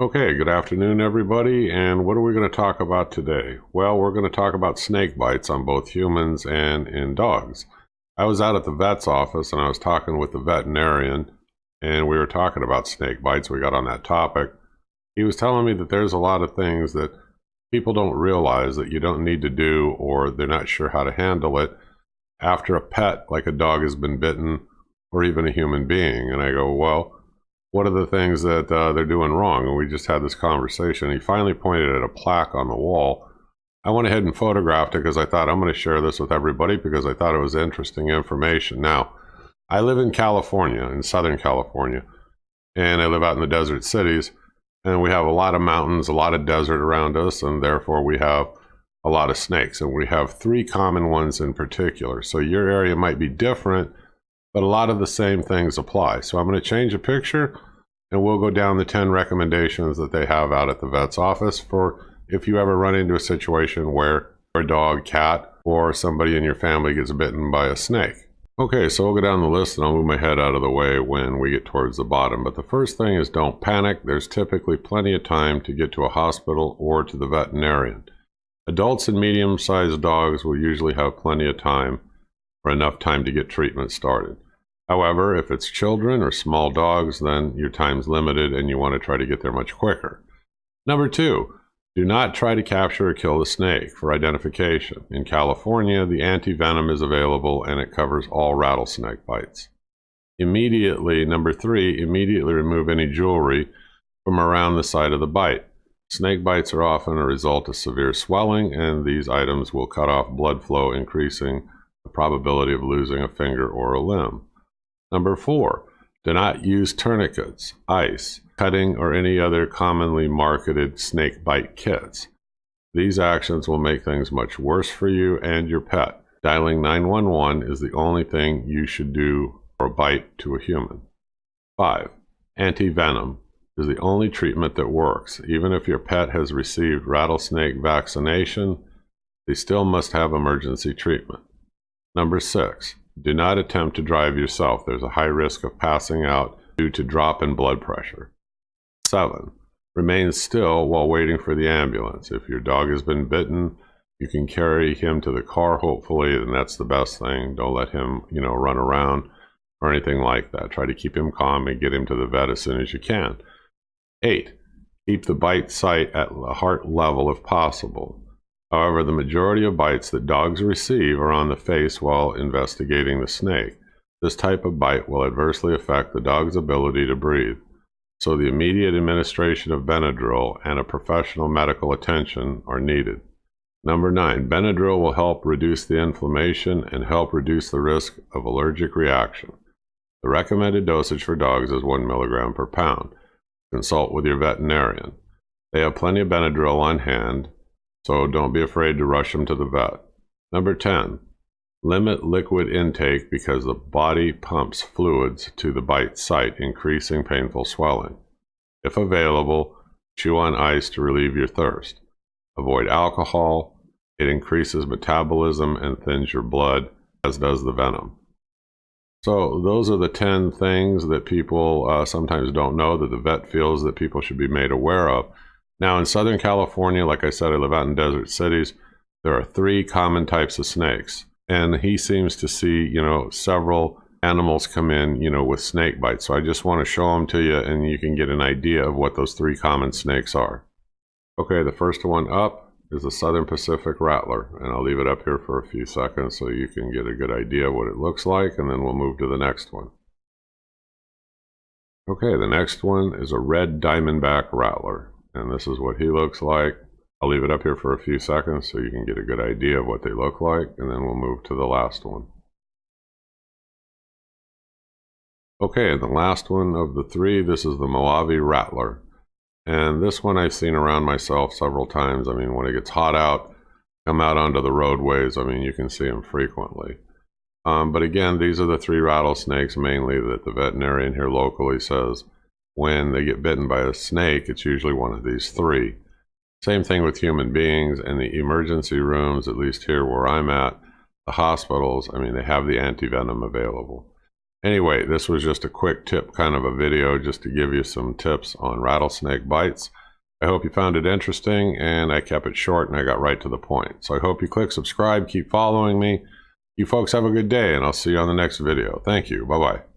Okay, good afternoon, everybody. And what are we going to talk about today? Well, we're going to talk about snake bites on both humans and in dogs. I was out at the vet's office and I was talking with the veterinarian, and we were talking about snake bites. We got on that topic. He was telling me that there's a lot of things that people don't realize that you don't need to do, or they're not sure how to handle it after a pet, like a dog, has been bitten, or even a human being. And I go, well, what are the things that they're doing wrong? And we just had this conversation. He finally pointed at a plaque on the wall. I went ahead and photographed it because I thought I'm going to share this with everybody because I thought it was interesting information. Now, I live in California, in Southern California, and I live out in the desert cities, and we have a lot of mountains, a lot of desert around us, and therefore we have a lot of snakes. And we have three common ones in particular. So your area might be different, but a lot of the same things apply. So I'm going to change a picture and we'll go down the 10 recommendations that they have out at the vet's office for if you ever run into a situation where a dog, cat, or somebody in your family gets bitten by a snake. Okay, so we'll go down the list and I'll move my head out of the way when we get towards the bottom. But the first thing is don't panic. There's typically plenty of time to get to a hospital or to the veterinarian. Adults and medium-sized dogs will usually have plenty of time or enough time to get treatment started. However, if it's children or small dogs, then your time's limited and you want to try to get there much quicker. Number 2, do not try to capture or kill the snake for identification. In California, the anti-venom is available and it covers all rattlesnake bites. Number 3, immediately remove any jewelry from around the site of the bite. Snake bites are often a result of severe swelling, and these items will cut off blood flow, increasing the probability of losing a finger or a limb. Number 4, do not use tourniquets, ice, cutting, or any other commonly marketed snake bite kits. These actions will make things much worse for you and your pet. Dialing 911 is the only thing you should do for a bite to a human. 5, anti-venom is the only treatment that works. Even if your pet has received rattlesnake vaccination, they still must have emergency treatment. Number 6, do not attempt to drive yourself. There's a high risk of passing out due to drop in blood pressure. 7, remain still while waiting for the ambulance. If your dog has been bitten, you can carry him to the car, hopefully, and that's the best thing. Don't let him, run around or anything like that. Try to keep him calm and get him to the vet as soon as you can. 8, keep the bite site at the heart level if possible. However, the majority of bites that dogs receive are on the face while investigating the snake. This type of bite will adversely affect the dog's ability to breathe, so the immediate administration of Benadryl and a professional medical attention are needed. Number 9, Benadryl will help reduce the inflammation and help reduce the risk of allergic reaction. The recommended dosage for dogs is 1 milligram per pound. Consult with your veterinarian. They have plenty of Benadryl on hand, so don't be afraid to rush them to the vet. Number 10, limit liquid intake because the body pumps fluids to the bite site, increasing painful swelling. If available, chew on ice to relieve your thirst. Avoid alcohol. It increases metabolism and thins your blood, as does the venom. So those are the 10 things that people sometimes don't know that the vet feels that people should be made aware of. Now, in Southern California, like I said, I live out in desert cities. There are 3 common types of snakes. And he seems to see, several animals come in, with snake bites. So I just want to show them to you and you can get an idea of what those 3 common snakes are. Okay, the first one up is the Southern Pacific Rattler. And I'll leave it up here for a few seconds so you can get a good idea of what it looks like. And then we'll move to the next one. Okay, the next one is a red diamondback rattler. And this is what he looks like. I'll leave it up here for a few seconds so you can get a good idea of what they look like, and then we'll move to the last one. Okay, and the last one of the 3, this is the Mojave Rattler. And this one I've seen around myself several times. I mean, when it gets hot out, come out onto the roadways, you can see them frequently. But again, these are the 3 rattlesnakes mainly that the veterinarian here locally says when they get bitten by a snake, it's usually one of these 3. Same thing with human beings. In the emergency rooms, at least here where I'm at, the hospitals, they have the anti-venom available. Anyway, this was just a quick tip kind of a video just to give you some tips on rattlesnake bites. I hope you found it interesting, and I kept it short and I got right to the point. So I hope you click subscribe, keep following me. You folks have a good day, and I'll see you on the next video. Thank you. Bye-bye.